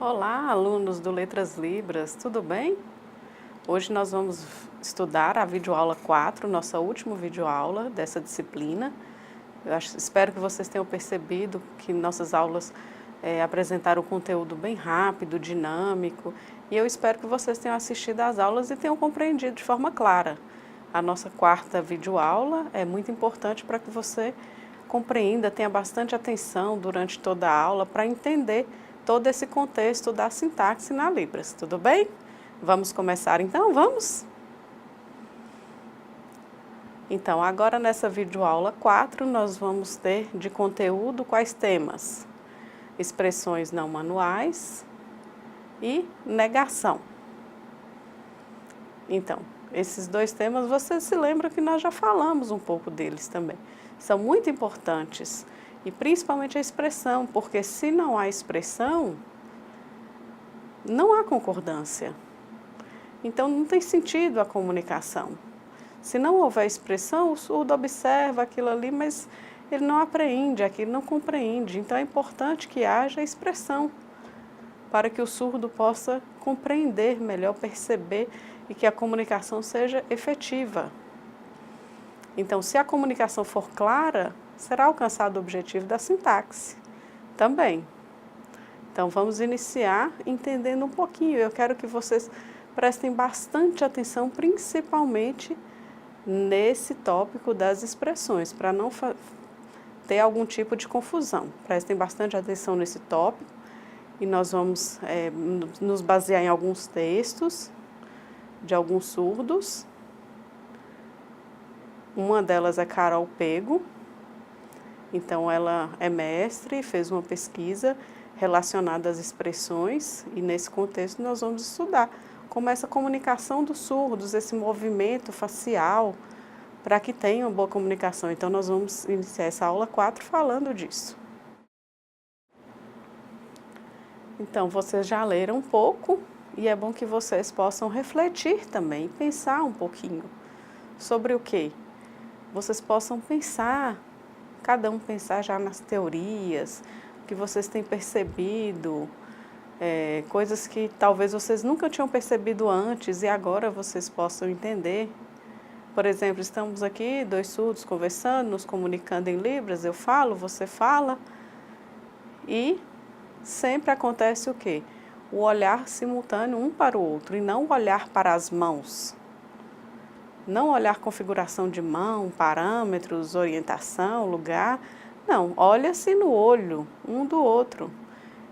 Olá, alunos do Letras Libras, tudo bem? Hoje nós vamos estudar a videoaula 4, nossa última videoaula dessa disciplina. Espero que vocês tenham percebido que nossas aulas apresentaram o conteúdo bem rápido, dinâmico, e eu espero que vocês tenham assistido às aulas e tenham compreendido de forma clara. A nossa quarta videoaula é muito importante para que você compreenda, tenha bastante atenção durante toda a aula para entender todo esse contexto da sintaxe na Libras, tudo bem? Vamos começar então, vamos? Então, agora nessa videoaula 4, nós vamos ter de conteúdo quais temas? Expressões não manuais e negação. Então, esses dois temas, você se lembra que nós já falamos um pouco deles também. São muito importantes, e principalmente a expressão, porque se não há expressão, não há concordância. Então não tem sentido a comunicação. Se não houver expressão, o surdo observa aquilo ali, mas ele não apreende aquilo, não compreende. Então é importante que haja expressão, para que o surdo possa compreender melhor, perceber e que a comunicação seja efetiva. Então, se a comunicação for clara, será alcançado o objetivo da sintaxe também. Então, vamos iniciar entendendo um pouquinho. Eu quero que vocês prestem bastante atenção, principalmente nesse tópico das expressões, para não ter algum tipo de confusão. Prestem bastante atenção nesse tópico e nós vamos nos basear em alguns textos de alguns surdos. Uma delas é Carol Pego. Então, ela é mestre, fez uma pesquisa relacionada às expressões e, nesse contexto, nós vamos estudar como essa comunicação dos surdos, esse movimento facial, para que tenham boa comunicação. Então, nós vamos iniciar essa aula 4 falando disso. Então, vocês já leram um pouco e é bom que vocês possam refletir também, pensar um pouquinho sobre o quê? Vocês possam pensar, cada um pensar já nas teorias, que vocês têm percebido, coisas que talvez vocês nunca tinham percebido antes e agora vocês possam entender. Por exemplo, estamos aqui, dois surdos conversando, nos comunicando em Libras, eu falo, você fala, e sempre acontece o quê? O olhar simultâneo um para o outro e não o olhar para as mãos. Não olhar configuração de mão, parâmetros, orientação, lugar. Não, olha-se no olho um do outro.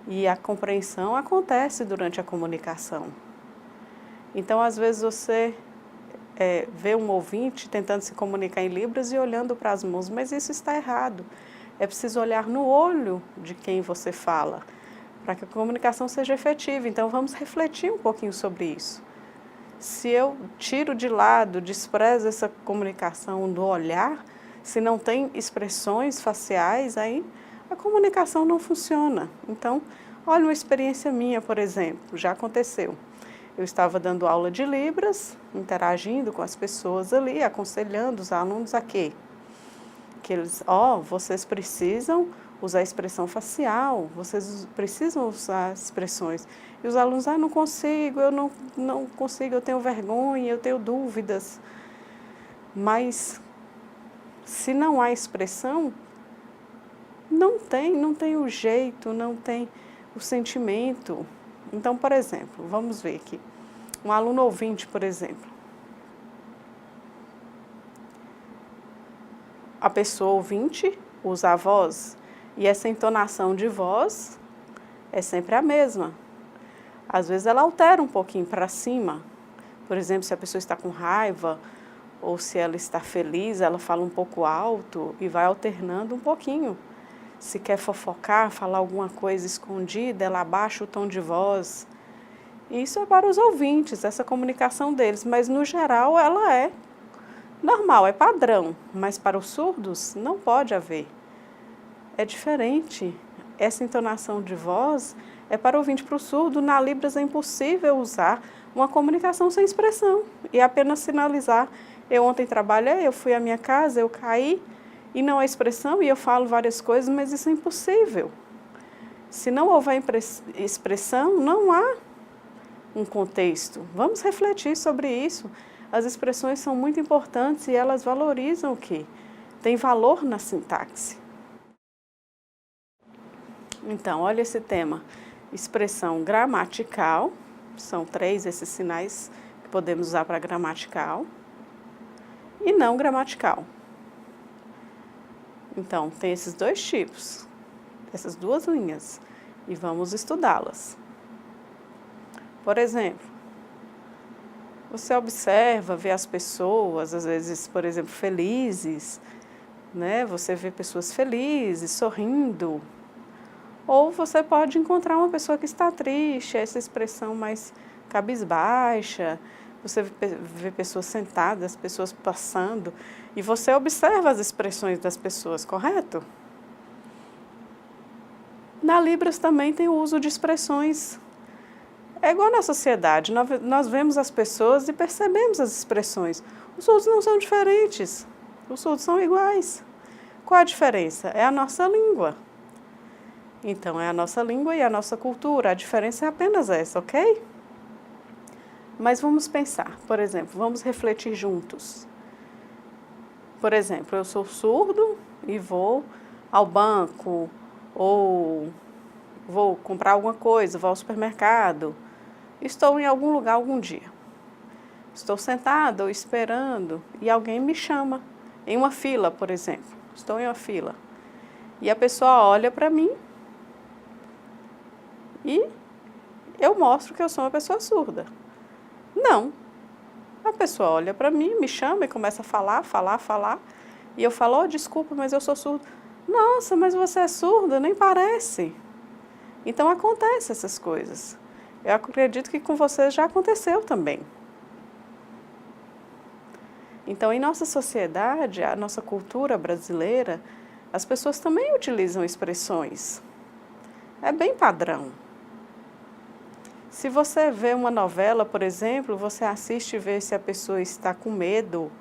E a compreensão acontece durante a comunicação. Então, às vezes, você vê um ouvinte tentando se comunicar em Libras e olhando para as mãos, mas isso está errado. É preciso olhar no olho de quem você fala, para que a comunicação seja efetiva. Então, vamos refletir um pouquinho sobre isso. Se eu tiro de lado, desprezo essa comunicação do olhar, se não tem expressões faciais, aí a comunicação não funciona. Então, olha uma experiência minha, por exemplo, já aconteceu. Eu estava dando aula de Libras, interagindo com as pessoas ali, aconselhando os alunos a quê? Que eles, vocês precisam usar a expressão facial, vocês precisam usar as expressões. E os alunos, não consigo, eu não consigo, eu tenho vergonha, eu tenho dúvidas. Mas, se não há expressão, não tem o jeito, não tem o sentimento. Então, por exemplo, vamos ver aqui, um aluno ouvinte, por exemplo. A pessoa ouvinte usa a voz e essa entonação de voz é sempre a mesma. Às vezes ela altera um pouquinho para cima. Por exemplo, se a pessoa está com raiva ou se ela está feliz, ela fala um pouco alto e vai alternando um pouquinho. Se quer fofocar, falar alguma coisa escondida, ela abaixa o tom de voz. Isso é para os ouvintes, essa comunicação deles, mas no geral ela é normal, é padrão, mas para os surdos não pode haver. É diferente. Essa entonação de voz é para o ouvinte. Para o surdo, na Libras é impossível usar uma comunicação sem expressão e apenas sinalizar. Eu ontem trabalhei, eu fui à minha casa, eu caí e não há expressão e eu falo várias coisas, mas isso é impossível. Se não houver expressão, não há um contexto. Vamos refletir sobre isso. As expressões são muito importantes e elas valorizam o quê? Tem valor na sintaxe. Então, olha esse tema. Expressão gramatical. São 3 esses sinais que podemos usar para gramatical. E não gramatical. Então, tem esses 2 tipos. Essas 2 linhas. E vamos estudá-las. Por exemplo, você observa, vê as pessoas, às vezes, por exemplo, felizes, né? Você vê pessoas felizes, sorrindo. Ou você pode encontrar uma pessoa que está triste, essa expressão mais cabisbaixa. Você vê pessoas sentadas, pessoas passando, e você observa as expressões das pessoas, correto? Na Libras também tem o uso de expressões. É igual na sociedade, nós vemos as pessoas e percebemos as expressões. Os surdos não são diferentes, os surdos são iguais. Qual a diferença? É a nossa língua. Então, é a nossa língua e a nossa cultura, a diferença é apenas essa, ok? Mas vamos pensar, por exemplo, vamos refletir juntos. Por exemplo, eu sou surdo e vou ao banco, ou vou comprar alguma coisa, vou ao supermercado. Estou em algum lugar algum dia. Estou sentada ou esperando e alguém me chama, em uma fila, por exemplo. Estou em uma fila. E a pessoa olha para mim e eu mostro que eu sou uma pessoa surda. Não. A pessoa olha para mim, me chama e começa a falar. E eu falo, desculpa, mas eu sou surdo. Nossa, mas você é surda? Nem parece. Então, acontecem essas coisas. Eu acredito que com vocês já aconteceu também. Então, em nossa sociedade, a nossa cultura brasileira, as pessoas também utilizam expressões. É bem padrão. Se você vê uma novela, por exemplo, você assiste e vê se a pessoa está com medo.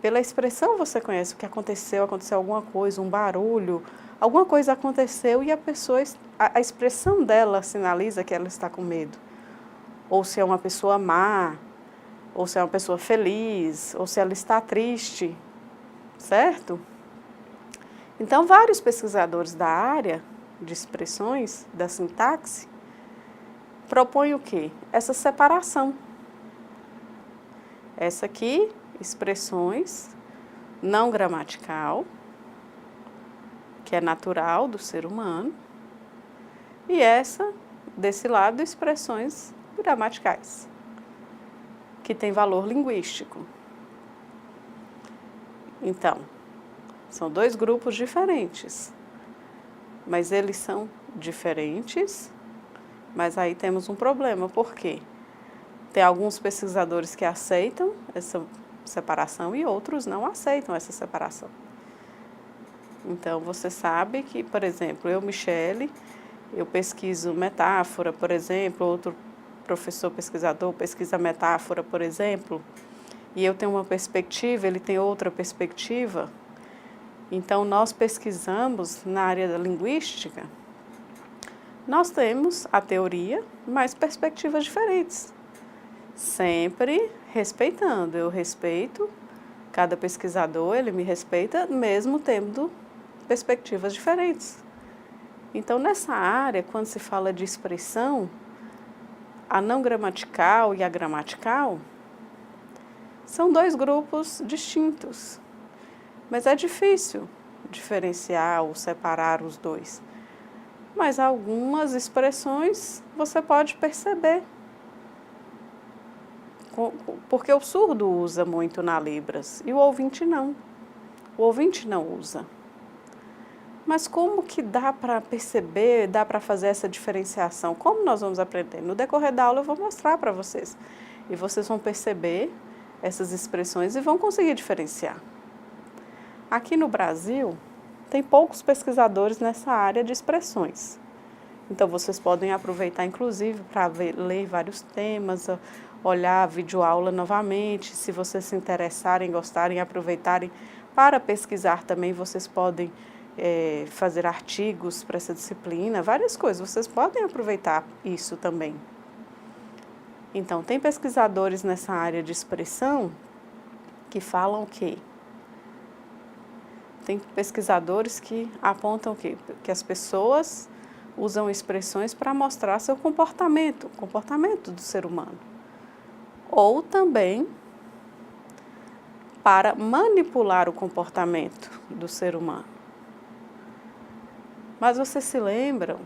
Pela expressão você conhece o que aconteceu alguma coisa, um barulho, alguma coisa aconteceu e a expressão dela sinaliza que ela está com medo. Ou se é uma pessoa má, ou se é uma pessoa feliz, ou se ela está triste, certo? Então, vários pesquisadores da área de expressões, da sintaxe, propõem o quê? Essa separação. Essa aqui, expressões não gramatical, que é natural do ser humano, e essa, desse lado, expressões gramaticais, que tem valor linguístico. Então, são 2 grupos diferentes, mas eles são diferentes, mas aí temos um problema, por quê? Tem alguns pesquisadores que aceitam essa separação e outros não aceitam essa separação. Então, você sabe que, por exemplo, eu, Michele, eu pesquiso metáfora, por exemplo, outro professor pesquisador pesquisa metáfora, por exemplo, e eu tenho uma perspectiva, ele tem outra perspectiva. Então, nós pesquisamos na área da linguística, nós temos a teoria, mas perspectivas diferentes. Sempre respeitando, eu respeito cada pesquisador, ele me respeita, mesmo tendo perspectivas diferentes. Então, nessa área, quando se fala de expressão, a não gramatical e a gramatical são 2 grupos distintos, mas é difícil diferenciar ou separar os 2. Mas algumas expressões você pode perceber, porque o surdo usa muito na Libras e o ouvinte não. O ouvinte não usa. Mas como que dá para perceber, dá para fazer essa diferenciação? Como nós vamos aprender? No decorrer da aula eu vou mostrar para vocês. E vocês vão perceber essas expressões e vão conseguir diferenciar. Aqui no Brasil, tem poucos pesquisadores nessa área de expressões. Então, vocês podem aproveitar, inclusive, para ler vários temas, olhar a videoaula novamente. Se vocês se interessarem, gostarem, aproveitarem para pesquisar também, vocês podem fazer artigos para essa disciplina, várias coisas. Vocês podem aproveitar isso também. Então, tem pesquisadores nessa área de expressão que falam que tem pesquisadores que apontam que as pessoas usam expressões para mostrar seu comportamento, o comportamento do ser humano. Ou também para manipular o comportamento do ser humano. Mas vocês se lembram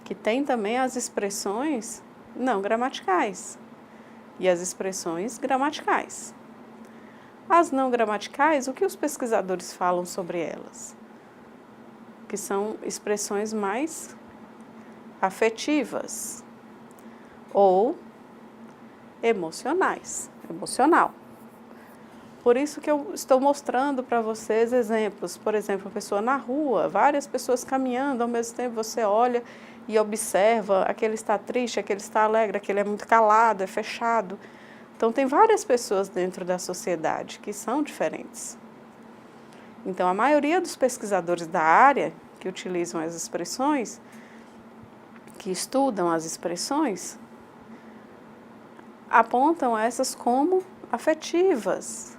que tem também as expressões não gramaticais e as expressões gramaticais. As não gramaticais, o que os pesquisadores falam sobre elas? Que são expressões mais afetivas ou emocional. Por isso que eu estou mostrando para vocês exemplos. Por exemplo, a pessoa na rua, várias pessoas caminhando, ao mesmo tempo você olha e observa, aquele está triste, aquele está alegre, aquele é muito calado, é fechado. Então, tem várias pessoas dentro da sociedade que são diferentes. Então, a maioria dos pesquisadores da área que utilizam as expressões, que estudam as expressões, apontam essas como afetivas,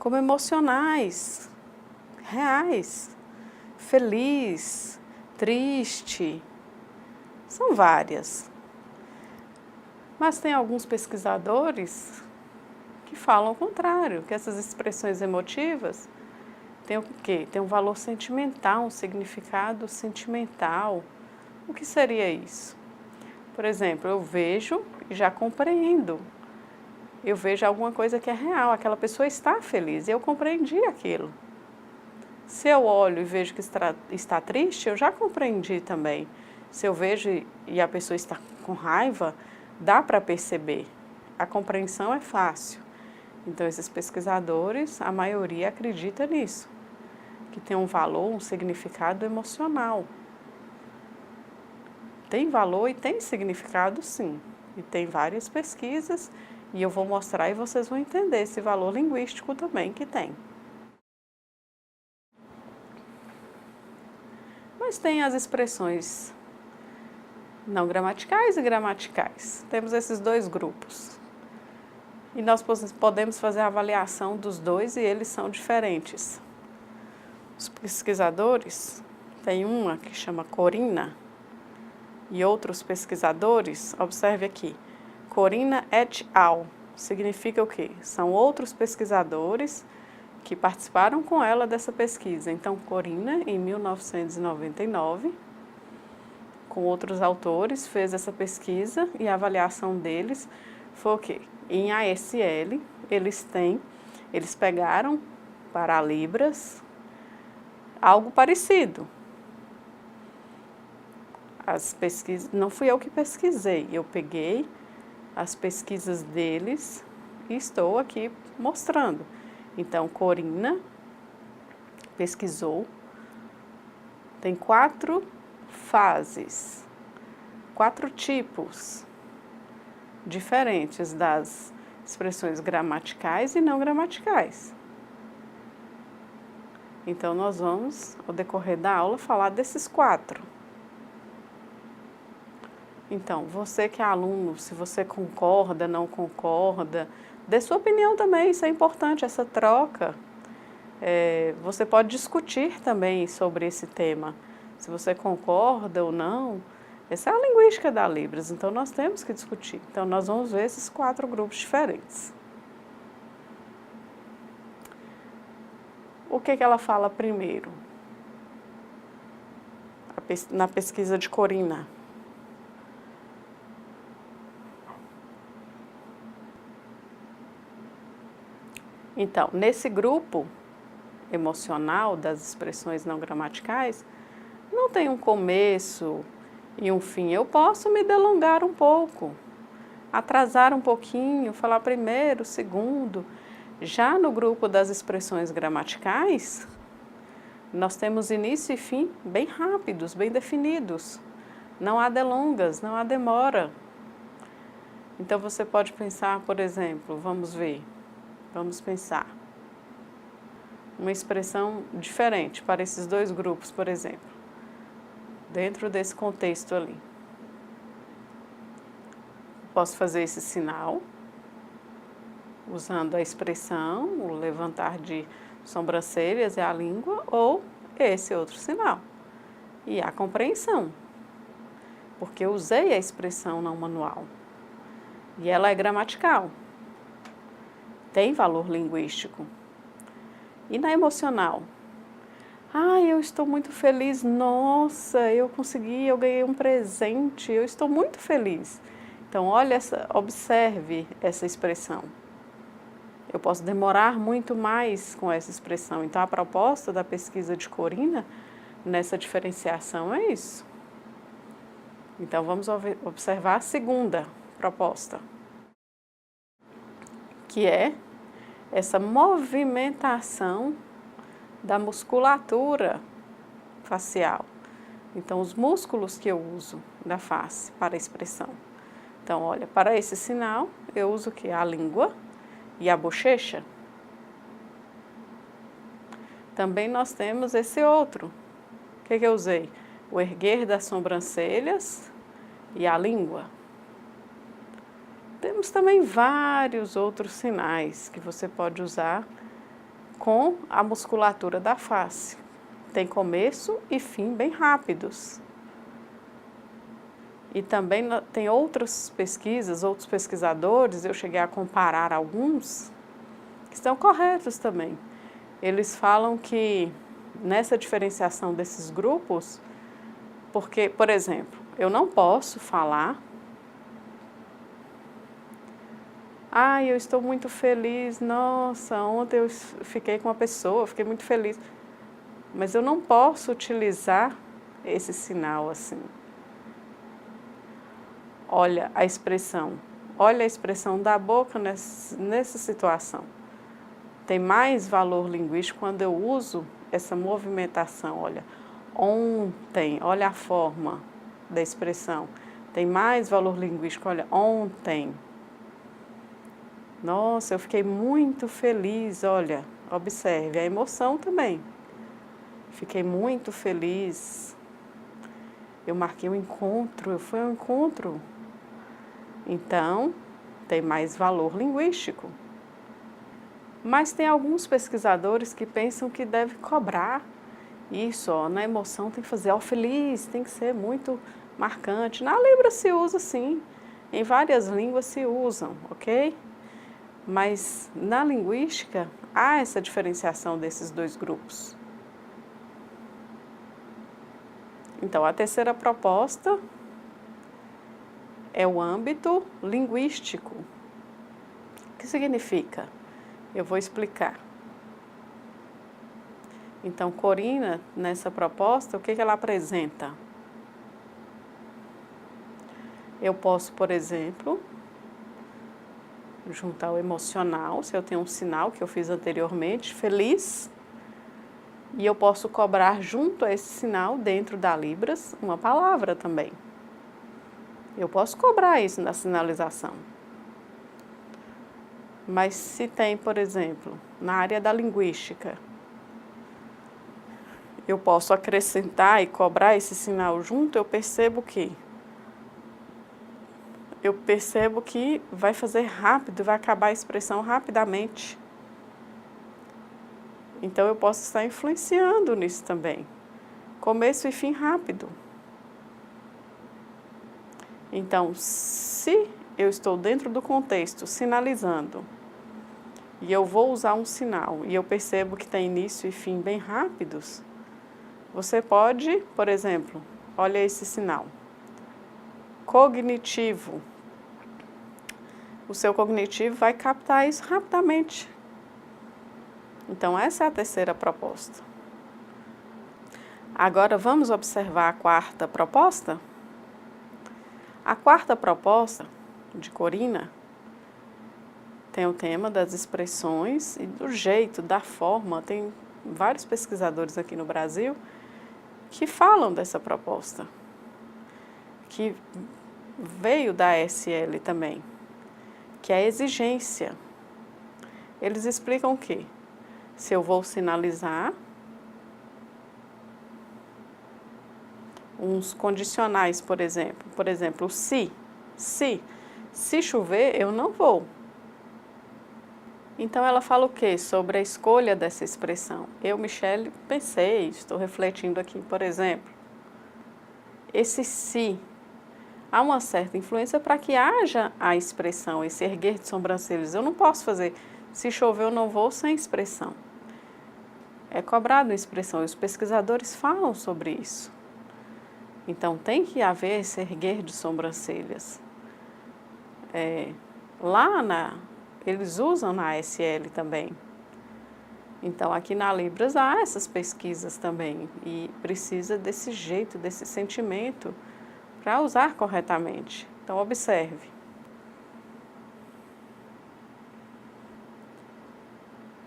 como emocionais, reais, feliz, triste, são várias. Mas tem alguns pesquisadores que falam o contrário, que essas expressões emotivas têm o quê? Tem um valor sentimental, um significado sentimental. O que seria isso? Por exemplo, eu vejo e já compreendo. Eu vejo alguma coisa que é real, aquela pessoa está feliz e eu compreendi aquilo. Se eu olho e vejo que está triste, eu já compreendi também. Se eu vejo e a pessoa está com raiva, dá para perceber. A compreensão é fácil. Então, esses pesquisadores, a maioria acredita nisso, que tem um valor, um significado emocional. Tem valor e tem significado, sim. E tem várias pesquisas, e eu vou mostrar e vocês vão entender esse valor linguístico também que tem. Mas tem as expressões não gramaticais e gramaticais. Temos esses dois grupos. E nós podemos fazer a avaliação dos dois e eles são diferentes. Os pesquisadores, tem uma que chama Corina, e outros pesquisadores, observe aqui, Corina et al. Significa o quê? São outros pesquisadores que participaram com ela dessa pesquisa. Então, Corina, em 1999, com outros autores, fez essa pesquisa e a avaliação deles foi o quê? Em ASL, eles pegaram para Libras algo parecido. As pesquisas, não fui eu que pesquisei, eu peguei as pesquisas deles e estou aqui mostrando. Então, Corina pesquisou, tem 4 fases, 4 tipos diferentes das expressões gramaticais e não gramaticais. Então, nós vamos, ao decorrer da aula, falar desses 4. Então, você que é aluno, se você concorda, não concorda, dê sua opinião também, isso é importante, essa troca. Você pode discutir também sobre esse tema, se você concorda ou não. Essa é a linguística da Libras, então nós temos que discutir. Então, nós vamos ver esses 4 grupos diferentes. O que ela fala primeiro? Na pesquisa de Corina. Então, nesse grupo emocional das expressões não gramaticais, não tem um começo e um fim. Eu posso me delongar um pouco, atrasar um pouquinho, falar primeiro, segundo. Já no grupo das expressões gramaticais, nós temos início e fim bem rápidos, bem definidos. Não há delongas, não há demora. Então, você pode pensar, por exemplo, vamos pensar. uma expressão diferente para esses dois grupos, por exemplo, dentro desse contexto ali. Posso fazer esse sinal, usando a expressão, o levantar de sobrancelhas e a língua, ou esse outro sinal. E a compreensão, porque eu usei a expressão não manual. E ela é gramatical, tem valor linguístico. E na emocional? Eu estou muito feliz, nossa, eu consegui, eu ganhei um presente, eu estou muito feliz. Então, observe essa expressão. Eu posso demorar muito mais com essa expressão. Então, a proposta da pesquisa de Corina, nessa diferenciação, é isso. Então, vamos observar a segunda proposta, que é essa movimentação da musculatura facial. Então, os músculos que eu uso da face para a expressão. Então, olha, para esse sinal, eu uso o quê? A língua e a bochecha. Também nós temos esse outro. O que eu usei? O erguer das sobrancelhas e a língua. Temos também vários outros sinais que você pode usar com a musculatura da face. Tem começo e fim bem rápidos. E também tem outras pesquisas, outros pesquisadores, eu cheguei a comparar alguns, que estão corretos também. Eles falam que nessa diferenciação desses grupos, porque, por exemplo, eu não posso falar eu estou muito feliz, nossa, ontem eu fiquei com uma pessoa, fiquei muito feliz. Mas eu não posso utilizar esse sinal assim. Olha a expressão da boca nessa situação. Tem mais valor linguístico quando eu uso essa movimentação, olha, ontem, olha a forma da expressão. Tem mais valor linguístico, olha, ontem. Nossa, eu fiquei muito feliz, olha, observe a emoção também. Fiquei muito feliz. Eu marquei um encontro, foi um encontro. Então, tem mais valor linguístico. Mas tem alguns pesquisadores que pensam que deve cobrar isso, na emoção tem que fazer, feliz, tem que ser muito marcante. Na Libra se usa sim, em várias línguas se usam, ok? Mas na linguística há essa diferenciação desses dois grupos. Então, a terceira proposta é o âmbito linguístico. O que significa? Eu vou explicar. Então, Corina, nessa proposta, o que ela apresenta? Eu posso, por exemplo, juntar o emocional, se eu tenho um sinal que eu fiz anteriormente, feliz, e eu posso cobrar junto a esse sinal, dentro da Libras, uma palavra também. Eu posso cobrar isso na sinalização. Mas se tem, por exemplo, na área da linguística, eu posso acrescentar e cobrar esse sinal junto, eu percebo que vai fazer rápido, vai acabar a expressão rapidamente. Então, eu posso estar influenciando nisso também. Começo e fim rápido. Então, se eu estou dentro do contexto, sinalizando, e eu vou usar um sinal, e eu percebo que tem início e fim bem rápidos, você pode, por exemplo, olha esse sinal. Cognitivo. O seu cognitivo vai captar isso rapidamente. Então, essa é a terceira proposta. Agora, vamos observar a quarta proposta? A quarta proposta de Corina tem o tema das expressões e do jeito, da forma. Tem vários pesquisadores aqui no Brasil que falam dessa proposta, que veio da SL também, que é a exigência. Eles explicam o quê? Se eu vou sinalizar uns condicionais, por exemplo, se chover, eu não vou. Então, ela fala o quê? Sobre a escolha dessa expressão. Eu, Michele, pensei, estou refletindo aqui, por exemplo, esse se, há uma certa influência para que haja a expressão, esse erguer de sobrancelhas. Eu não posso fazer, se chover eu não vou, sem expressão. É cobrado uma expressão, e os pesquisadores falam sobre isso. Então, tem que haver esse erguer de sobrancelhas. Eles usam na ASL também. Então, aqui na Libras há essas pesquisas também, e precisa desse jeito, desse sentimento, para usar corretamente. Então, observe.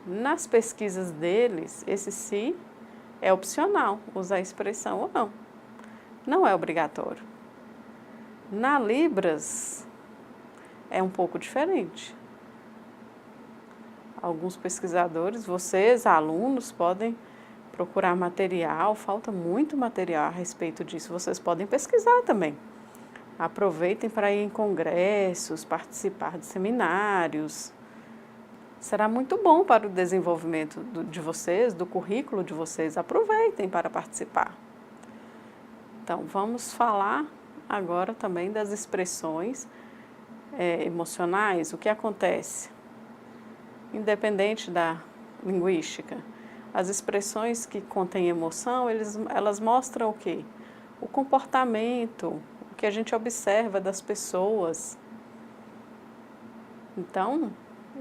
Nas pesquisas deles, esse se é opcional, usar a expressão ou não. Não é obrigatório. Na Libras, é um pouco diferente. Alguns pesquisadores, vocês, alunos, podem procurar material, falta muito material a respeito disso, vocês podem pesquisar também. Aproveitem para ir em congressos, participar de seminários. Será muito bom para o desenvolvimento de vocês, do currículo de vocês, aproveitem para participar. Então, vamos falar agora também das expressões emocionais, o que acontece? Independente da linguística, as expressões que contêm emoção, elas mostram o quê? O comportamento, o que a gente observa das pessoas. Então,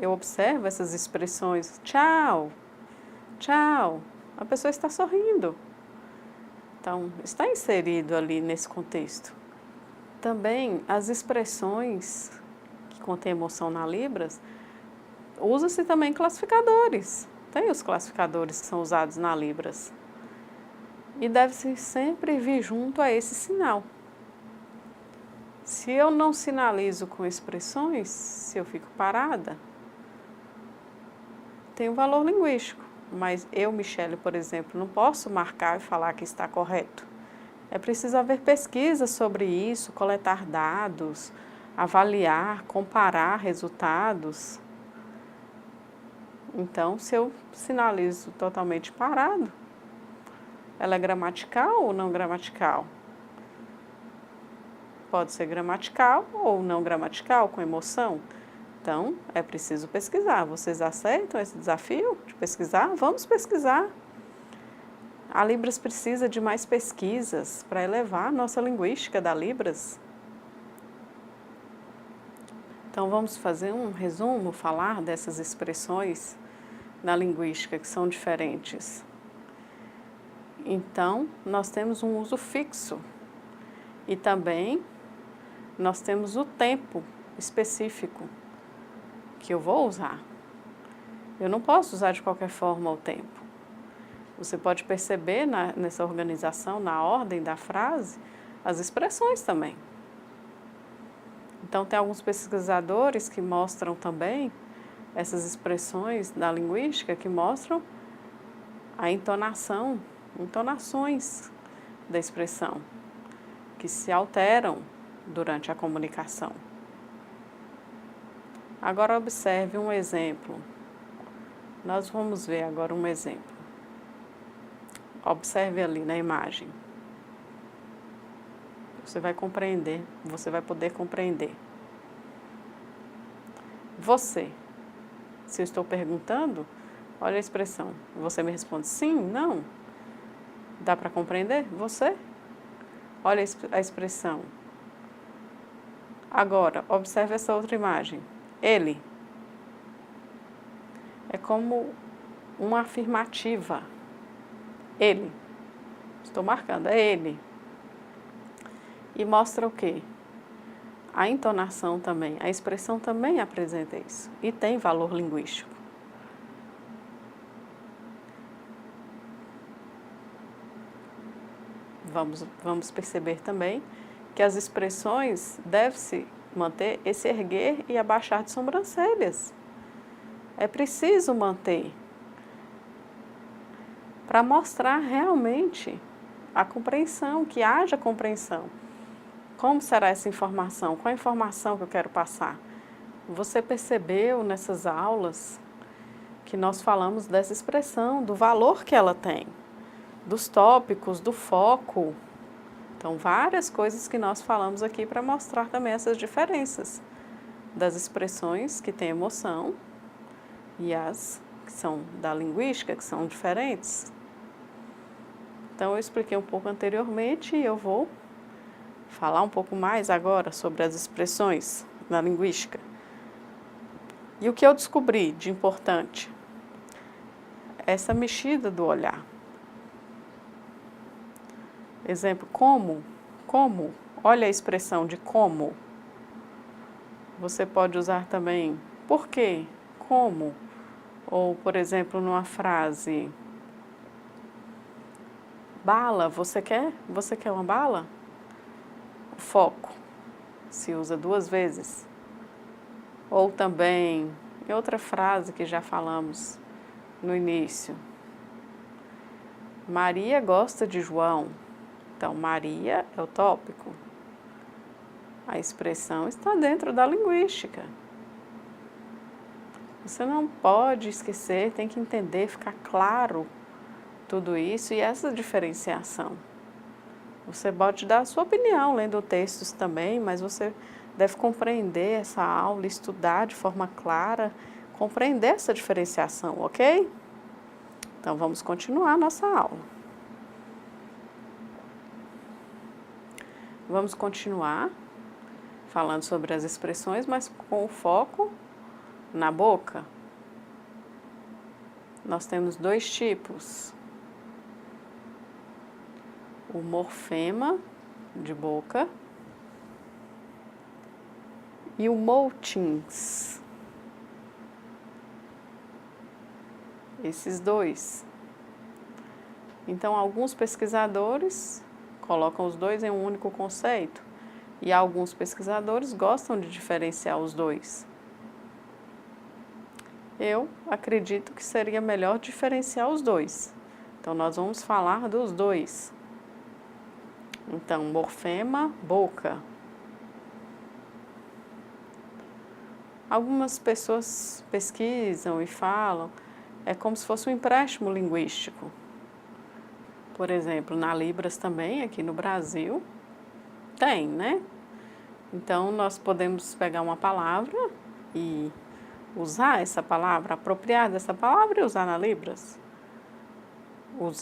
eu observo essas expressões, tchau, tchau, a pessoa está sorrindo. Então, está inserido ali nesse contexto. Também as expressões que contêm emoção na Libras, usa-se também classificadores. Tem os classificadores que são usados na Libras. E deve-se sempre vir junto a esse sinal. Se eu não sinalizo com expressões, se eu fico parada, tem um valor linguístico. Mas eu, Michele, por exemplo, não posso marcar e falar que está correto. É preciso haver pesquisa sobre isso, coletar dados, avaliar, comparar resultados. Então, se eu sinalizo totalmente parado, ela é gramatical ou não gramatical? Pode ser gramatical ou não gramatical, com emoção. Então, é preciso pesquisar. Vocês aceitam esse desafio de pesquisar? Vamos pesquisar. A Libras precisa de mais pesquisas para elevar a nossa linguística da Libras. Então, vamos fazer um resumo, falar dessas expressões na linguística que são diferentes. Então, nós temos um uso fixo e também nós temos o tempo específico que eu vou usar. Eu não posso usar de qualquer forma o tempo. Você pode perceber nessa organização, na ordem da frase, as expressões também. Então, tem alguns pesquisadores que mostram também essas expressões da linguística que mostram a entonação, entonações da expressão, que se alteram durante a comunicação. Agora, observe um exemplo. Nós vamos ver agora um exemplo. Observe ali na imagem. Você vai compreender, você vai poder compreender. Você, se eu estou perguntando, olha a expressão. Você me responde sim, não. Dá para compreender? Você? Olha a expressão. Agora, observe essa outra imagem. Ele. É como uma afirmativa. Ele. Estou marcando, é ele. E mostra o quê? A entonação também, a expressão também apresenta isso. E tem valor linguístico. Vamos perceber também que as expressões devem-se manter esse erguer e abaixar de sobrancelhas. É preciso manter para mostrar realmente a compreensão, que haja compreensão. Como será essa informação? Qual a informação que eu quero passar? Você percebeu nessas aulas que nós falamos dessa expressão, do valor que ela tem, dos tópicos, do foco. Então, várias coisas que nós falamos aqui para mostrar também essas diferenças das expressões que têm emoção e as que são da linguística, que são diferentes. Então, eu expliquei um pouco anteriormente e eu vou falar um pouco mais agora sobre as expressões da linguística. E o que eu descobri de importante? Essa mexida do olhar. Exemplo, como, olha a expressão de como. Você pode usar também por quê, como. Ou, por exemplo, numa frase, bala, você quer uma bala? O foco se usa 2 vezes. Ou também, em outra frase que já falamos no início, Maria gosta de João. Então, Maria é o tópico. A expressão está dentro da linguística. Você não pode esquecer, tem que entender, ficar claro tudo isso e essa diferenciação. Você pode dar a sua opinião lendo textos também, mas você deve compreender essa aula, estudar de forma clara, compreender essa diferenciação, ok? Então, vamos continuar a nossa aula. Vamos continuar falando sobre as expressões, mas com o foco na boca. Nós temos 2 tipos. O morfema de boca e o motins. Esses 2. Então, alguns pesquisadores colocam os 2 em um único conceito e alguns pesquisadores gostam de diferenciar os 2. Eu acredito que seria melhor diferenciar os 2. Então, nós vamos falar dos 2. Então, morfema, boca. Algumas pessoas pesquisam e falam, é como se fosse um empréstimo linguístico. Por exemplo, na Libras também, aqui no Brasil, tem, né? Então, nós podemos pegar uma palavra e usar essa palavra, apropriar dessa palavra e usar na Libras,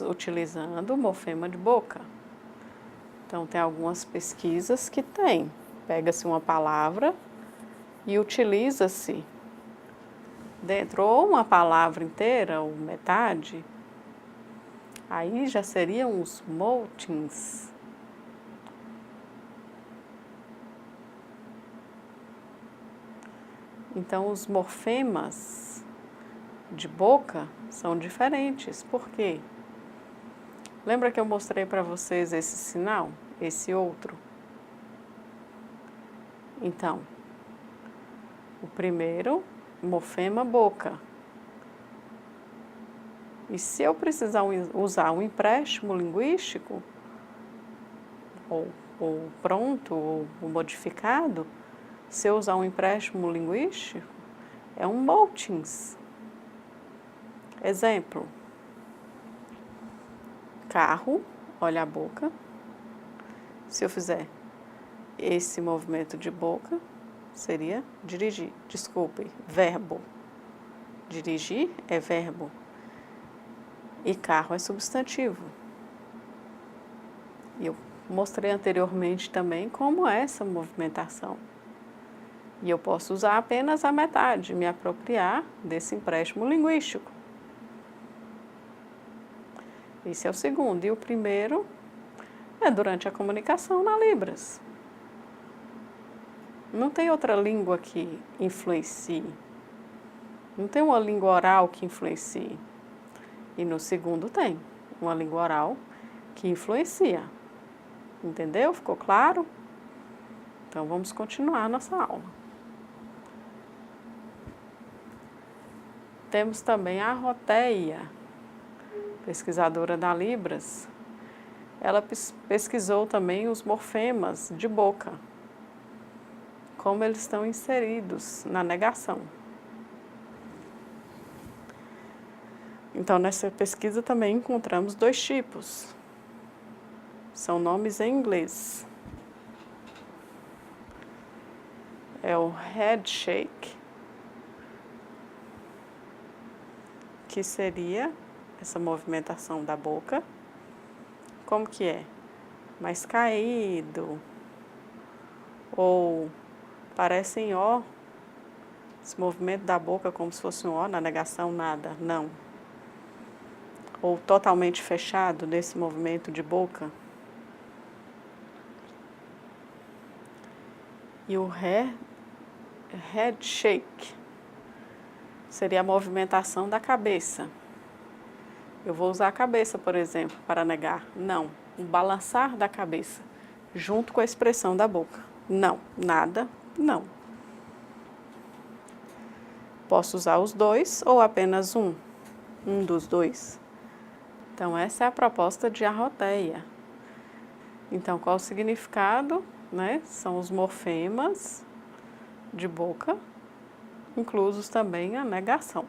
utilizando o morfema de boca. Então, tem algumas pesquisas que tem. Pega-se uma palavra e utiliza-se dentro ou uma palavra inteira ou metade. Aí já seriam os motins. Então, os morfemas de boca são diferentes. Por quê? Lembra que eu mostrei para vocês esse sinal? Esse outro? Então, o primeiro, morfema boca. E se eu precisar usar um empréstimo linguístico, ou pronto, ou modificado, se eu usar um empréstimo linguístico, é um motins. Exemplo, carro, olha a boca. Se eu fizer esse movimento de boca, seria dirigir. Desculpe, verbo. Dirigir é verbo. E carro é substantivo. E eu mostrei anteriormente também como é essa movimentação. E eu posso usar apenas a metade, me apropriar desse empréstimo linguístico. Esse é o segundo. E o primeiro é durante a comunicação na Libras. Não tem outra língua que influencie. Não tem uma língua oral que influencie. E no segundo tem uma língua oral que influencia. Entendeu? Ficou claro? Então, vamos continuar a nossa aula. Temos também a arroteia. pesquisadora da Libras, ela pesquisou também os morfemas de boca, como eles estão inseridos na negação. Então, nessa pesquisa também encontramos 2 tipos. São nomes em inglês. É o head shake, que seria essa movimentação da boca. Como que é? Mais caído, ou parece em O, esse movimento da boca como se fosse um O, na negação nada, não. Ou totalmente fechado nesse movimento de boca. E o head shake seria a movimentação da cabeça. Eu vou usar a cabeça, por exemplo, para negar. Não. Um balançar da cabeça, junto com a expressão da boca. Não. Nada. Não. Posso usar os 2 ou apenas um dos 2. Então, essa é a proposta de arroteia. Então, qual o significado? Né? São os morfemas de boca, inclusos também a negação.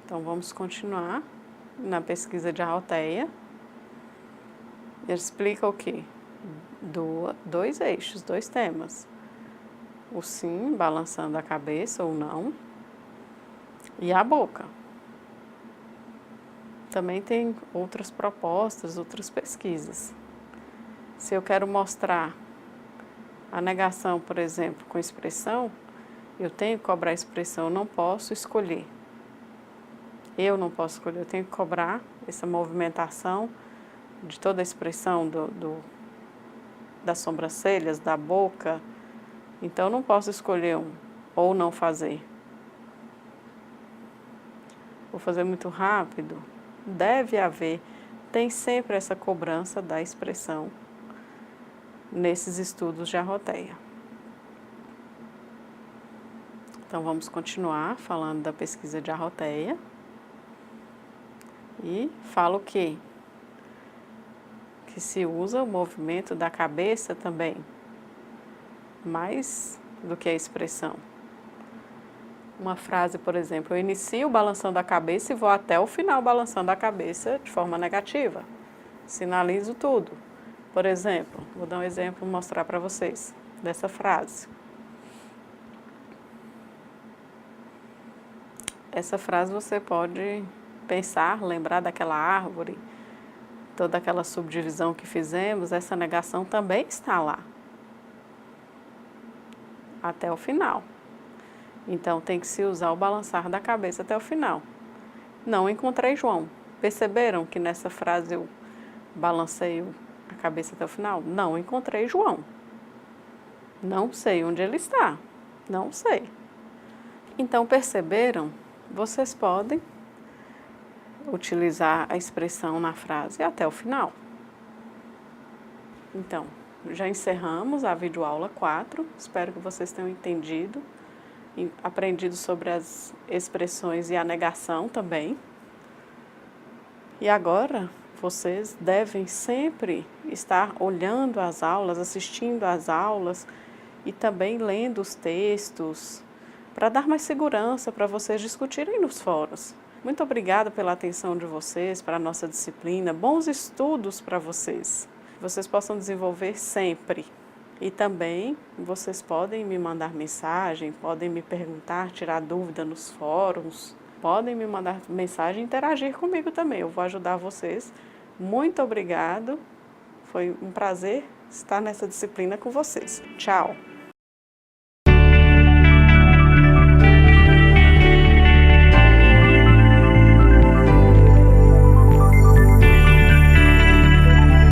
Então, vamos continuar na pesquisa de arroteia. Ele explica o quê? 2 eixos, 2 temas. O sim, balançando a cabeça ou não, e a boca. Também tem outras propostas, outras pesquisas. Se eu quero mostrar a negação, por exemplo, com expressão, eu tenho que cobrar a expressão, eu não posso escolher. Eu não posso escolher, eu tenho que cobrar essa movimentação de toda a expressão das sobrancelhas, da boca. Então, eu não posso escolher um ou não fazer. Vou fazer muito rápido. Deve haver, tem sempre essa cobrança da expressão nesses estudos de arroteia. Então, vamos continuar falando da pesquisa de arroteia. E falo que se usa o movimento da cabeça também, mais do que a expressão. Uma frase, por exemplo, eu inicio balançando a cabeça e vou até o final balançando a cabeça de forma negativa. Sinalizo tudo. Por exemplo, vou dar um exemplo, mostrar para vocês dessa frase. Essa frase você pode pensar, lembrar daquela árvore, toda aquela subdivisão que fizemos, essa negação também está lá. Até o final. Então, tem que se usar o balançar da cabeça até o final. Não encontrei João. Perceberam que nessa frase eu balancei a cabeça até o final? Não encontrei João. Não sei onde ele está. Não sei. Então, perceberam? Vocês podem utilizar a expressão na frase até o final. Então, já encerramos a videoaula 4. Espero que vocês tenham entendido e aprendido sobre as expressões e a negação também. E agora, vocês devem sempre estar olhando as aulas, assistindo às aulas e também lendo os textos, para dar mais segurança para vocês discutirem nos fóruns. Muito obrigada pela atenção de vocês para a nossa disciplina. Bons estudos para vocês. Que vocês possam desenvolver sempre. E também vocês podem me mandar mensagem, podem me perguntar, tirar dúvida nos fóruns. Podem me mandar mensagem e interagir comigo também. Eu vou ajudar vocês. Muito obrigado. Foi um prazer estar nessa disciplina com vocês. Tchau!